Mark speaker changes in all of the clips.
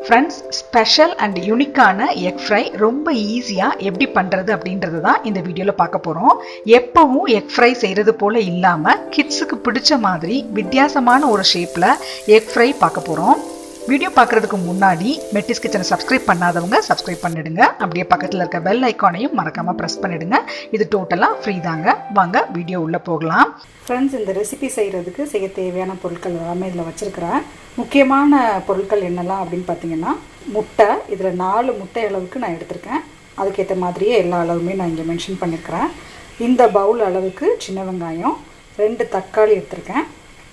Speaker 1: Friends, special and யூனிக்கான egg fry ரொம்ப ஈஸியாக எப்படி பண்ணுறது அப்படின்றது தான் இந்த வீடியோவில் பார்க்க போகிறோம். எப்பவும் எக் ஃப்ரை செய்கிறது போல் இல்லாமல் கிட்ஸுக்கு பிடிச்ச மாதிரி வித்தியாசமான ஒரு ஷேப்பில் எக் ஃப்ரை பார்க்க போகிறோம். வீடியோ பார்க்குறதுக்கு முன்னாடி மெட்டிஸ் கிச்சனை சப்ஸ்கிரைப் பண்ணாதவங்க சப்ஸ்கிரைப் பண்ணிடுங்க. அப்படியே பக்கத்தில் இருக்க பெல் ஐக்கானையும் மறக்காமல் ப்ரெஸ் பண்ணிடுங்க. இது டோட்டலாக ஃப்ரீ தாங்க. வாங்க வீடியோ உள்ளே போகலாம்.
Speaker 2: ஃப்ரெண்ட்ஸ், இந்த ரெசிபி செய்ய தேவையான பொருட்கள் எல்லாமே இதில் வச்சுருக்கிறேன். முக்கியமான பொருட்கள் என்னெல்லாம் அப்படின்னு பார்த்தீங்கன்னா, முட்டை. இதில் 4 முட்டை அளவுக்கு நான் எடுத்திருக்கேன். அதுக்கேற்ற மாதிரியே எல்லா அளவுமே நான் இங்கே மென்ஷன் பண்ணியிருக்கிறேன். இந்த பவுல் அளவுக்கு சின்ன வெங்காயம், 2 தக்காளி எடுத்திருக்கேன்.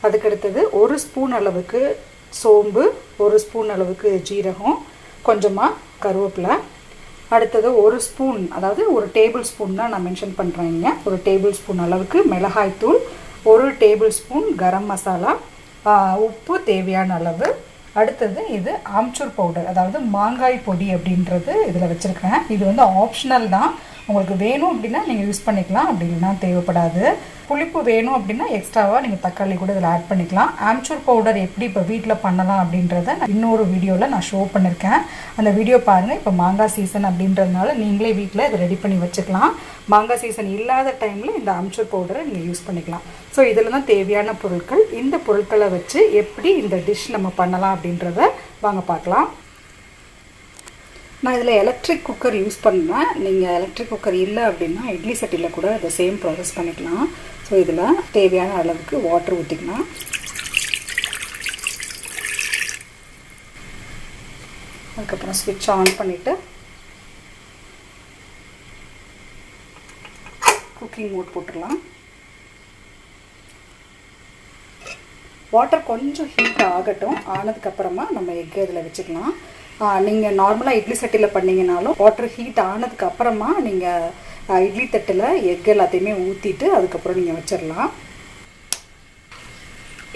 Speaker 2: அதுக்கடுத்தது 1 ஸ்பூன் அளவுக்கு சோம்பு, 1 ஸ்பூன் அளவுக்கு ஜீரகம், கொஞ்சமாக கருவேப்பிலை. அடுத்தது 1 ஸ்பூன், அதாவது 1 டேபிள் ஸ்பூன் தான் நான் மென்ஷன் பண்ணுறேங்க. 1 டேபிள் ஸ்பூன் அளவுக்கு மிளகாய்த்தூள், 1 டேபிள் ஸ்பூன் கரம் மசாலா, உப்பு தேவையான அளவு. அடுத்தது இது ஆம்ச்சூர் பவுடர், அதாவது மாங்காய் பொடி அப்படின்றது இதில் வச்சுருக்கேன். இது வந்து ஆப்ஷனல் தான். உங்களுக்கு வேணும் அப்படின்னா நீங்கள் யூஸ் பண்ணிக்கலாம், அப்படி இல்லைன்னா தேவைப்படாது. புளிப்பு வேணும் அப்படின்னா எக்ஸ்ட்ராவாக நீங்கள் தக்காளி கூட இதில் ஆட் பண்ணிக்கலாம். ஆம்ச்சூர் பவுடர் எப்படி இப்போ வீட்டில் பண்ணலாம் அப்படின்றத இன்னொரு வீடியோவில் நான் ஷோ பண்ணியிருக்கேன். அந்த வீடியோ பாருங்கள். இப்போ மாங்காய் சீசன் அப்படின்றதுனால நீங்களே வீட்டில் இதை ரெடி பண்ணி வச்சுக்கலாம். மாங்காய் சீசன் இல்லாத டைமில் இந்த ஆம்ச்சூர் பவுடரை நீங்கள் யூஸ் பண்ணிக்கலாம். ஸோ இதில் தான் தேவையான பொருட்கள். இந்த பொருட்களை வச்சு எப்படி இந்த டிஷ் நம்ம பண்ணலாம் அப்படின்றத வாங்க பார்க்கலாம். நான் இதில் எலக்ட்ரிக் குக்கர் யூஸ் பண்ணுவேன். நீங்கள் எலக்ட்ரிக் குக்கர் இல்லை அப்படின்னா இட்லி சட்டியில் கூட இதை சேம் ப்ராசஸ் பண்ணிக்கலாம். ஸோ இதில் தேவையான அளவுக்கு வாட்டர் ஊற்றிக்கலாம். அதுக்கப்புறம் ஸ்விட்ச் ஆன் பண்ணிவிட்டு குக்கிங் மோட் போட்டுடலாம். வாட்டர் கொஞ்சம் ஹீட் ஆகட்டும். ஆனதுக்கப்புறமா நம்ம எக்கு இதில் வச்சுக்கலாம். நீங்கள் நார்மலாக இட்லி சட்டியில் பண்ணிங்கனாலும் வாட்டர் ஹீட் ஆனதுக்கப்புறமா நீங்கள் இட்லி தட்டில் எக் எல்லாத்தையுமே ஊற்றிட்டு அதுக்கப்புறம் நீங்கள் வச்சிடலாம்.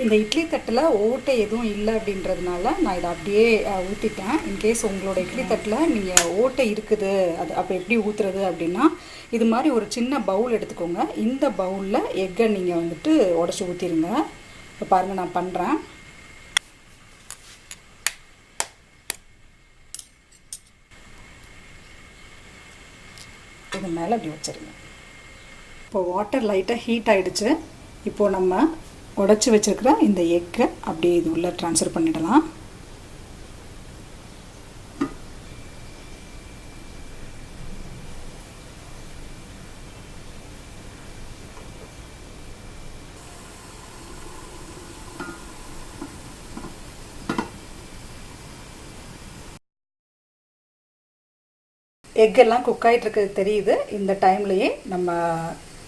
Speaker 2: இந்த இட்லி தட்டில் ஓட்டை எதுவும் இல்லை அப்படின்றதுனால நான் இதை அப்படியே ஊற்றிட்டேன். இன்கேஸ் உங்களோட இட்லி தட்டில் நீங்கள் ஓட்டை இருக்குது, அது அப்போ எப்படி ஊற்றுறது அப்படின்னா, இது மாதிரி ஒரு சின்ன பவுல் எடுத்துக்கோங்க. இந்த பவுலில் எக்கை நீங்கள் வந்துட்டு உடச்சி ஊற்றிடுங்க. இப்போ பாருங்கள், நான் பண்ணுறேன். இது மேலே அப்படி வச்சுருங்க. இப்போது வாட்டர் லைட்டாக ஹீட் ஆகிடுச்சு. இப்போது நம்ம உடச்சி வச்சுருக்கிற இந்த எக்கை அப்படியே இது உள்ளே ட்ரான்ஸ்ஃபர் பண்ணிடலாம். எக்கெல்லாம் குக் ஆகிட்டுருக்கிறது தெரியுது. இந்த டைம்லையே நம்ம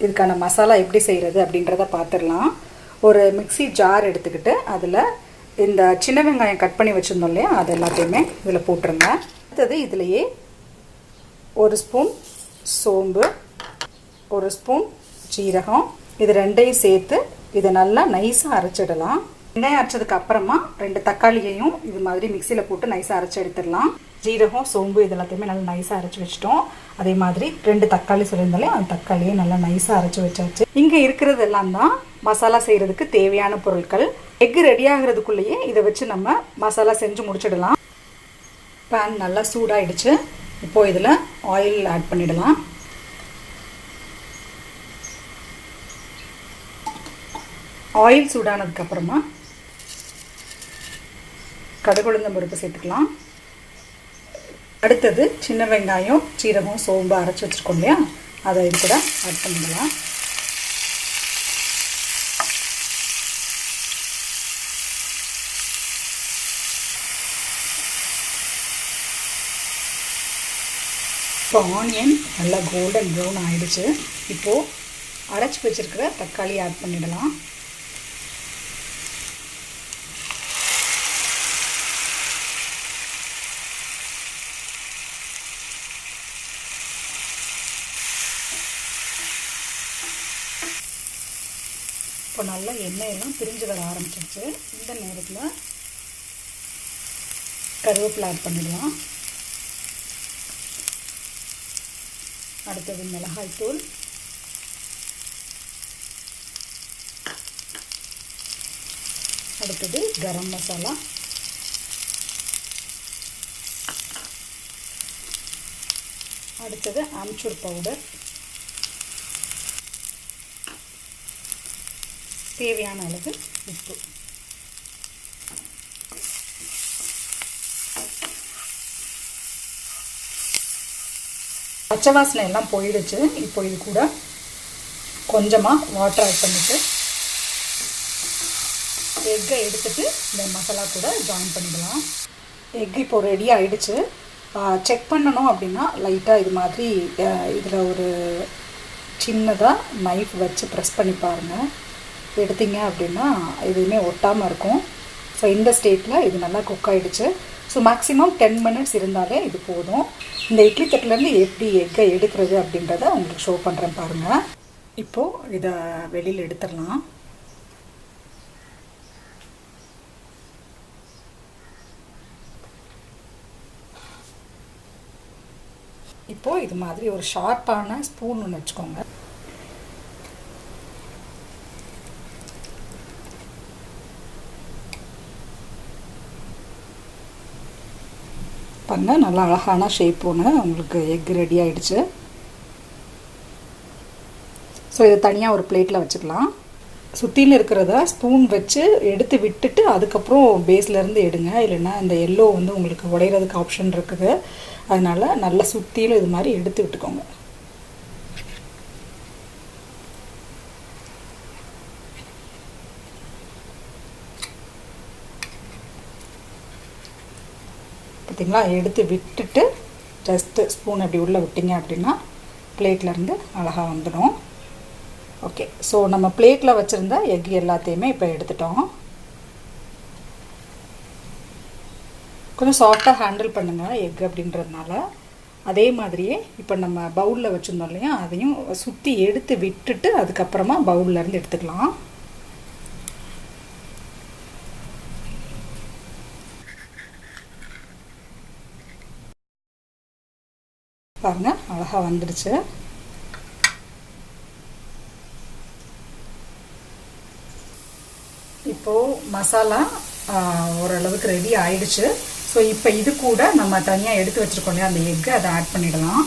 Speaker 2: இதுக்கான மசாலா எப்படி செய்கிறது அப்படின்றத பார்த்துடலாம். ஒரு மிக்ஸி ஜார் எடுத்துக்கிட்டு அதில் இந்த சின்ன வெங்காயம் கட் பண்ணி வச்சுருந்தோம் இல்லையா, அது எல்லாத்தையுமே இதில் போட்டுருங்க. அடுத்தது இதிலையே 1 ஸ்பூன் சோம்பு, 1 ஸ்பூன் ஜீரகம், இது ரெண்டையும் சேர்த்து இதை நல்லா நைஸாக அரைச்சிடலாம். வெங்காயம் அரைச்சதுக்கு அப்புறமா 2 தக்காளியையும் இது மாதிரி மிக்சியில் போட்டு நைஸாக அரைச்சி எடுத்துடலாம். ஜீரகம், சோம்பு இது எல்லாத்தையுமே நல்லா நைஸாக அரைச்சி வச்சிட்டோம். அதே மாதிரி 2 தக்காளி சொல்லியிருந்தாலே அந்த தக்காளியை நல்லா நைஸாக அரைச்சி வச்சாச்சு. இங்கே இருக்கிறது எல்லாம் தான் மசாலா செய்கிறதுக்கு தேவையான பொருட்கள். எக்கு ரெடி ஆகிறதுக்குள்ளேயே இதை வச்சு நம்ம மசாலா செஞ்சு முடிச்சிடலாம். பேன் நல்லா சூடாயிடுச்சு. இப்போது இதில் ஆயில் ஆட் பண்ணிடலாம். ஆயில் சூடானதுக்கப்புறமா கடுகுளுந்தம் பருப்பு சேர்த்துக்கலாம். அடுத்தது சின்ன வெங்காயம், சீரகம், சோம்பு அரைச்சி வச்சுருக்கோம் இல்லையா, அதை இது கூட ஆட் பண்ணிடலாம். இப்போ ஆனியன் நல்லா கோல்டன் ப்ரௌன் ஆகிடுச்சு. இப்போது அரைச்சி வச்சுருக்கிற தக்காளி ஆட் பண்ணிடலாம். இப்போ நல்லா எண்ணெயெல்லாம் பிரிஞ்சு வர ஆரம்பிச்சிருச்சு. இந்த நேரத்தில் கருவேப்பிலை ஆட் பண்ணிடலாம். அடுத்தது மிளகாய்த்தூள், அடுத்தது கரம் மசாலா, அடுத்தது ஆம்ச்சூர் பவுடர், தேவையான அளவு உப்பு. பச்சை வாசனை எல்லாம் போயிடுச்சு. இப்போ இது கூட கொஞ்சமாக வாட்டர் ஆட் பண்ணிவிட்டு எக்கை எடுத்துட்டு இந்த மசாலா கூட ஜாயின் பண்ணிடலாம். எக் இப்போ ரெடி ஆகிடுச்சு. செக் பண்ணணும் அப்படின்னா லைட்டாக இது மாதிரி இதில் ஒரு சின்னதாக நைஃப் வச்சு ப்ரெஸ் பண்ணி பாருங்கள். எடுத்தீங்க அப்படின்னா எதுவுமே ஒட்டாமல் இருக்கும். ஸோ இந்த ஸ்டேட்டில் இது நல்லா குக் ஆகிடுச்சு. ஸோ மேக்ஸிமம் 10 மினிட்ஸ் இருந்தாலே இது போதும். இந்த இட்லி தட்டிலேருந்து எப்படி எக்கை எடுக்கிறது அப்படின்றத உங்களுக்கு ஷோ பண்ணுறேன் பாருங்கள். இப்போது இதை வெளியில் எடுத்துடலாம். இப்போது இது மாதிரி ஒரு ஷார்ப்பான ஸ்பூன் ஒன்று வச்சுக்கோங்க. பாருங்க, நல்லா அழகான ஷேப் ஒன்று உங்களுக்கு எக் ரெடி ஆகிடுச்சு. ஸோ இதை தனியாக ஒரு பிளேட்டில் வச்சுக்கலாம். சுற்றின்னு இருக்கிறத ஸ்பூன் வச்சு எடுத்து விட்டுட்டு அதுக்கப்புறம் பேஸ்லேருந்து எடுங்க. இல்லைன்னா இந்த எல்லோ வந்து உங்களுக்கு உடையிறதுக்கு ஆப்ஷன் இருக்குது. அதனால் நல்லா சுற்றிலும் இது மாதிரி எடுத்து விட்டுக்கோங்க. பார்த்திங்களா, எடுத்து விட்டுட்டு ஜஸ்ட்டு ஸ்பூன் அப்படி உள்ளே விட்டிங்க அப்படின்னா பிளேட்லேருந்து அழகாக வந்துடும். ஓகே, ஸோ நம்ம பிளேட்டில் வச்சுருந்த எக் எல்லாத்தையுமே இப்போ எடுத்துட்டோம். கொஞ்சம் சாஃப்டாக ஹேண்டில் பண்ணுங்கள் எக் அப்படின்றதுனால. அதே மாதிரியே இப்போ நம்ம பவுலில் வச்சுருந்தோம் இல்லையா, அதையும் சுற்றி எடுத்து விட்டுட்டு அதுக்கப்புறமா பவுல்லேருந்து எடுத்துக்கலாம். பாருங்க, அழகாக வந்துடுச்சு. இப்போது மசாலா ஓரளவுக்கு ரெடி ஆயிடுச்சு. ஸோ இப்போ இது கூட நம்ம தனியாக எடுத்து வச்சுருக்கோம் இல்லையா அந்த எக்கு, அதை ஆட் பண்ணிடலாம்.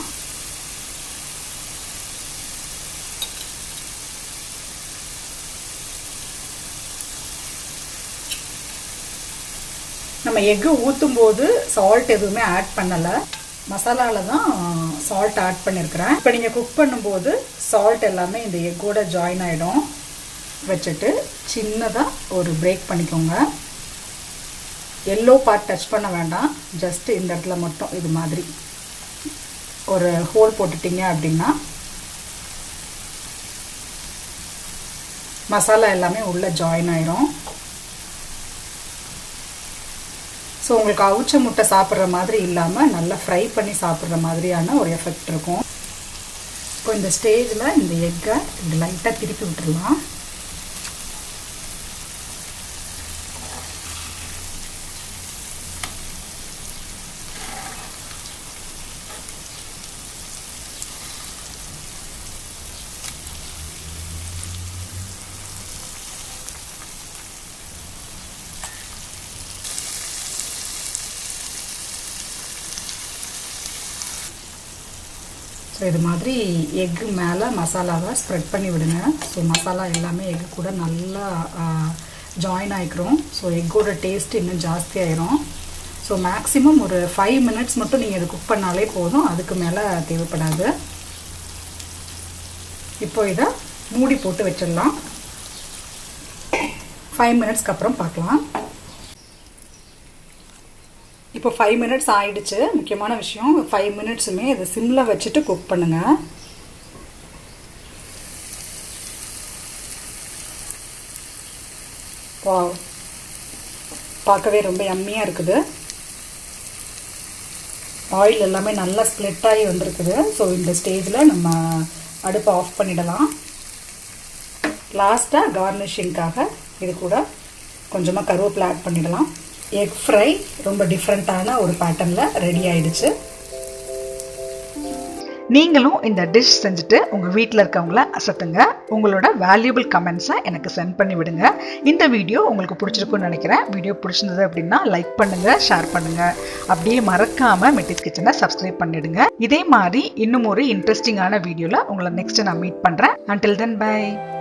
Speaker 2: நம்ம எக்கு ஊற்றும் போது சால்ட் எதுவுமே ஆட் பண்ணலை. மசாலாவில் தான் சால்ட் ஆட் பண்ணியிருக்கிறேன். இப்போ நீங்கள் குக் பண்ணும்போது சால்ட் எல்லாமே இந்த எக்கோட ஜாயின் ஆகிடும். வச்சுட்டு சின்னதாக ஒரு பிரேக் பண்ணிக்கோங்க. எல்லோ பார்ட் டச் பண்ண வேண்டாம். ஜஸ்ட்டு இந்த இடத்துல மட்டும் இது மாதிரி ஒரு ஹோல் போட்டுட்டிங்க அப்படின்னா மசாலா எல்லாமே உள்ளே ஜாயின் ஆயிரும். ஸோ உங்களுக்கு அவிச்ச முட்டை சாப்பிட்ற மாதிரி இல்லாமல் நல்லா ஃப்ரை பண்ணி சாப்பிட்ற மாதிரியான ஒரு எஃபெக்ட் இருக்கும். இப்போ இந்த ஸ்டேஜில் இந்த எக்கை இப்படி லைட்டாக திருப்பி விட்டுடலாம். ஸோ இது மாதிரி எக்கு மேலே மசாலாவை ஸ்ப்ரெட் பண்ணி விடுங்க. ஸோ மசாலா எல்லாமே எக்கு கூட நல்லா ஜாயின் ஆகிக்கிறோம். ஸோ எக்கோட டேஸ்ட் இன்னும் ஜாஸ்தியாயிரும். ஸோ மேக்ஸிமம் ஒரு 5 மினிட்ஸ் மட்டும் நீங்கள் இது குக் பண்ணாலே போதும். அதுக்கு மேலே தேவைப்படாது. இப்போ இதை மூடி போட்டு வச்சிடலாம். 5 மினிட்ஸ்க்கு அப்புறம் பார்க்கலாம். இப்போ 5 மினிட்ஸ் ஆயிடுச்சு. முக்கியமான விஷயம், 5 மினிட்ஸுமே இதை சிம்மில் வச்சுட்டு குக் பண்ணுங்க. வாவ், பார்க்கவே ரொம்ப யம்மியாக இருக்குது. ஆயில் எல்லாமே நல்லா ஸ்ப்ளிட் ஆகி வந்திருக்குது. ஸோ இந்த ஸ்டேஜில் நம்ம அடுப்பை ஆஃப் பண்ணிடலாம். லாஸ்ட்டாக கார்னிஷிங்காக இது கூட கொஞ்சமாக கருவேப்பிலை ஆட் பண்ணிடலாம். எக் ஃப்ரை ரொம்ப டிஃப்ரெண்ட்டான ஒரு பேட்டர்னில் ரெடி ஆயிடுச்சு.
Speaker 1: நீங்களும் இந்த டிஷ் செஞ்சுட்டு உங்கள் வீட்டில் இருக்கவங்கள அசத்துங்க. உங்களோட வேல்யூபிள் கமெண்ட்ஸை எனக்கு சென்ட் பண்ணி விடுங்க. இந்த வீடியோ உங்களுக்கு பிடிச்சிருக்குன்னு நினைக்கிறேன். வீடியோ பிடிச்சிருந்தது அப்படின்னா லைக் பண்ணுங்கள், ஷேர் பண்ணுங்கள். அப்படியே மறக்காமல் மெட்டிஸ் கிச்சனை சப்ஸ்கிரைப் பண்ணிடுங்க. இதே மாதிரி இன்னும் ஒரு இன்ட்ரெஸ்டிங்கான வீடியோவில் உங்களை நெக்ஸ்ட் நான் மீட் பண்ணுறேன். Until then, bye.